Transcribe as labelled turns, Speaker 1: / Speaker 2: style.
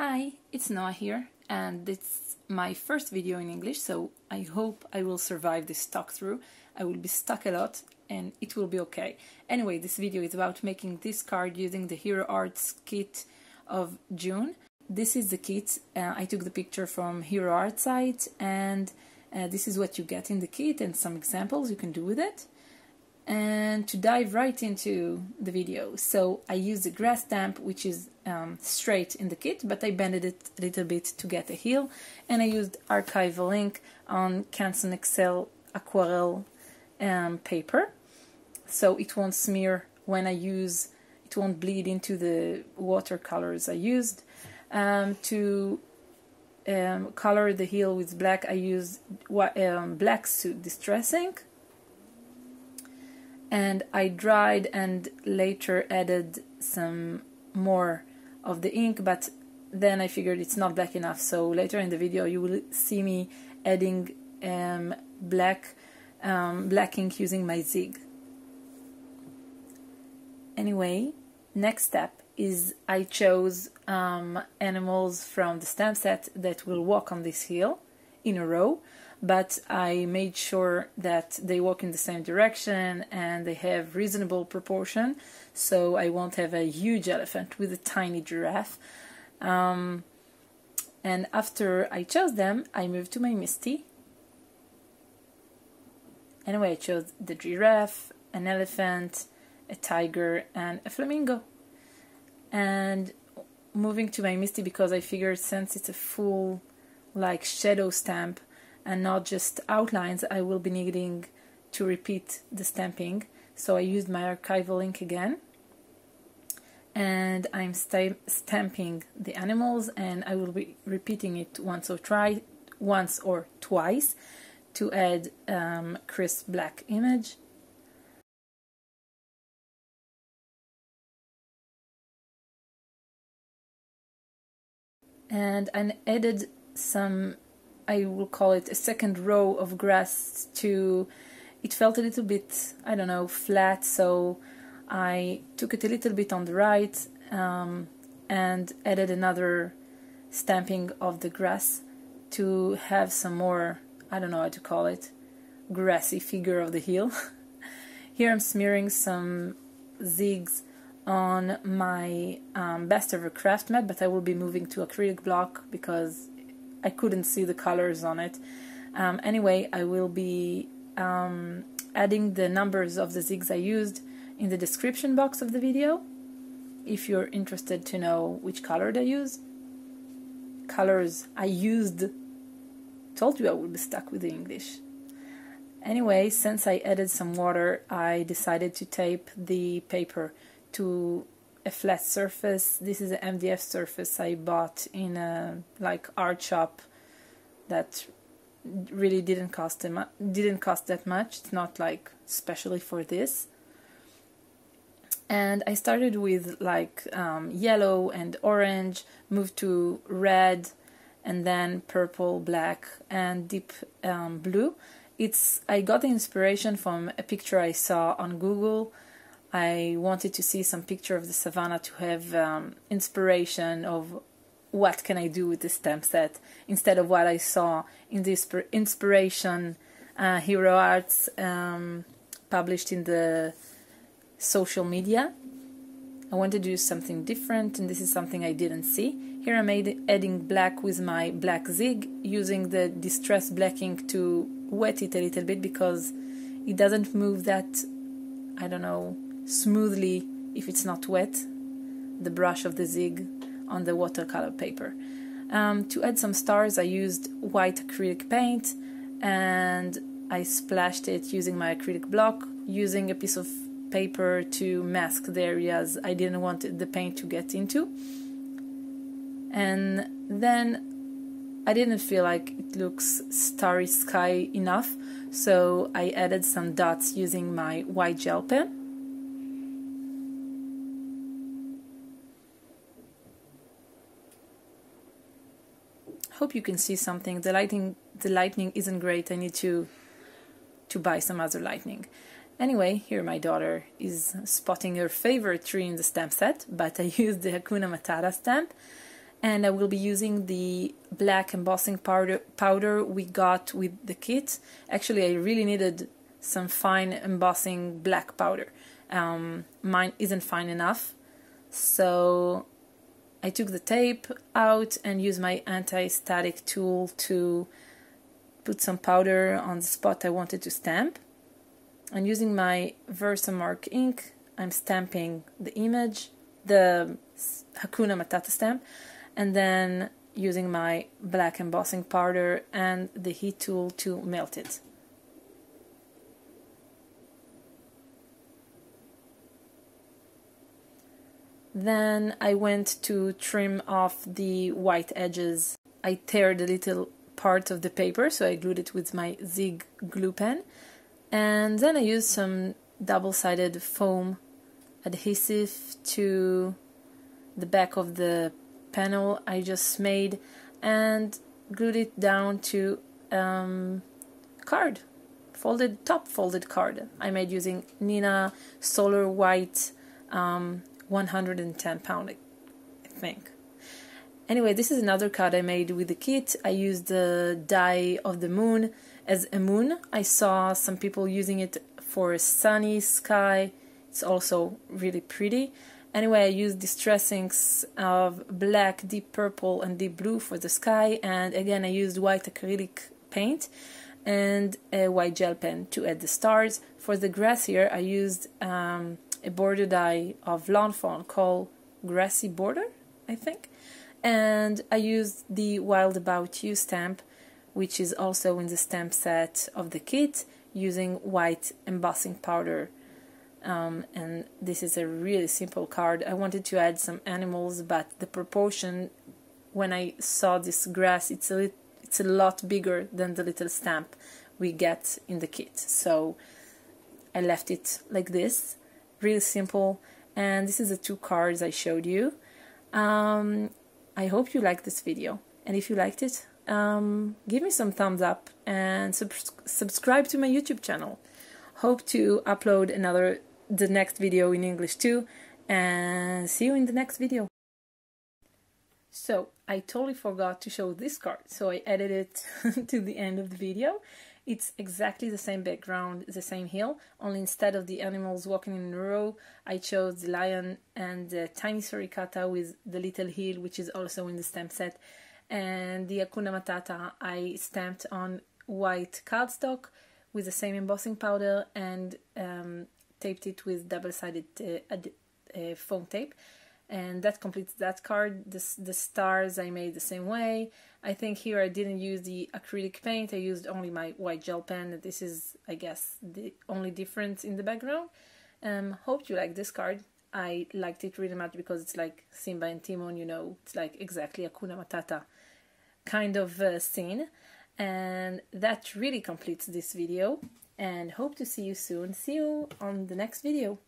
Speaker 1: Hi, it's Noah here, and it's my first video in English, so I hope I will survive this talk through. I will be stuck a lot, and it will be okay. Anyway, this video is about making this card using the Hero Arts kit of June. This is the kit. I took the picture from Hero Arts site, and this is what you get in the kit and some examples you can do with it. And to dive right into the video, so I used the grass stamp, which is straight in the kit, but I bended it a little bit to get a heel, and I used archival ink on Canson Excel aquarelle paper, so it won't smear when I use, it won't bleed into the watercolors I used. To color the heel with black, I used black suit distress ink, and I dried and later added some more of the ink, but then I figured it's not black enough, so later in the video you will see me adding black ink using my zig. Anyway, next step is I chose animals from the stamp set that will walk on this heel in a row, but I made sure that they walk in the same direction and they have reasonable proportion, so I won't have a huge elephant with a tiny giraffe. And after I chose them, I moved to my Misty. Anyway, I chose the giraffe, an elephant, a tiger, and a flamingo. And moving to my Misty because I figured since it's a full like shadow stamp and not just outlines, I will be needing to repeat the stamping, so I used my archival ink again, and I'm stamping the animals, and I will be repeating it once or twice to add crisp black image. And I added some, I will call it a second row of grass to, it felt a little bit, I don't know, flat, so I took it a little bit on the right and added another stamping of the grass to have some more, I don't know how to call it, grassy figure of the heel. Here I'm smearing some zigs on my Best Ever Craft mat, but I will be moving to acrylic block because I couldn't see the colors on it. Anyway, I will be adding the numbers of the zigs I used in the description box of the video, if you're interested to know which color I used. Told you I would be stuck with the English. Anyway, since I added some water, I decided to tape the paper to a flat surface. This is an MDF surface I bought in a like art shop that really didn't cost that much. It's not like specially for this. And I started with like yellow and orange, moved to red, and then purple, black, and deep blue. I got the inspiration from a picture I saw on Google. I wanted to see some picture of the savannah to have inspiration of what can I do with this stamp set instead of what I saw in the inspiration Hero Arts published in the social media. I wanted to do something different, and this is something I didn't see. Here I'm adding black with my black zig, using the distress black ink to wet it a little bit because it doesn't move that, I don't know, smoothly if it's not wet, the brush of the zig on the watercolor paper. To add some stars, I used white acrylic paint, and I splashed it using my acrylic block, using a piece of paper to mask the areas I didn't want the paint to get into. And then I didn't feel like it looks starry sky enough, so I added some dots using my white gel pen. Hope you can see something. The lighting isn't great. I need to buy some other lighting. Anyway, here my daughter is spotting her favorite tree in the stamp set, but I used the Hakuna Matata stamp, and I will be using the black embossing powder we got with the kit. Actually, I really needed some fine embossing black powder. Mine isn't fine enough, so I took the tape out and used my anti-static tool to put some powder on the spot I wanted to stamp. And using my Versamark ink, I'm stamping the image, the Hakuna Matata stamp, and then using my black embossing powder and the heat tool to melt it. Then I went to trim off the white edges. I teared a little part of the paper, so I glued it with my Zig glue pen. And then I used some double-sided foam adhesive to the back of the panel I just made and glued it down to card, top folded card I made using Nina Solar White 110 pound, I think. Anyway, this is another card I made with the kit. I used the die of the moon as a moon. I saw some people using it for a sunny sky. It's also really pretty. Anyway, I used distressings of black, deep purple and deep blue for the sky, and again I used white acrylic paint and a white gel pen to add the stars. For the grass here I used a border die of Lawn Fawn called Grassy Border, I think, and I used the Wild About You stamp, which is also in the stamp set of the kit, using white embossing powder. And this is a really simple card. I wanted to add some animals, but the proportion, when I saw this grass, it's a lot bigger than the little stamp we get in the kit. So I left it like this, really simple. And this is the two cards I showed you. I hope you liked this video, and if you liked it, give me some thumbs up and subscribe to my YouTube channel. Hope to upload the next video in English too, and see you in the next video. So I totally forgot to show this card, so I added it to the end of the video. It's exactly the same background, the same hill, only instead of the animals walking in a row, I chose the lion and the tiny suricata with the little hill, which is also in the stamp set. And the Hakuna Matata I stamped on white cardstock with the same embossing powder and taped it with double-sided foam tape. And that completes that card. The stars I made the same way. I think here I didn't use the acrylic paint, I used only my white gel pen. This is, I guess, the only difference in the background. Hope you like this card. I liked it really much because it's like Simba and Timon, you know, it's like exactly a Hakuna Matata kind of scene. And that really completes this video, and hope to see you soon. See you on the next video.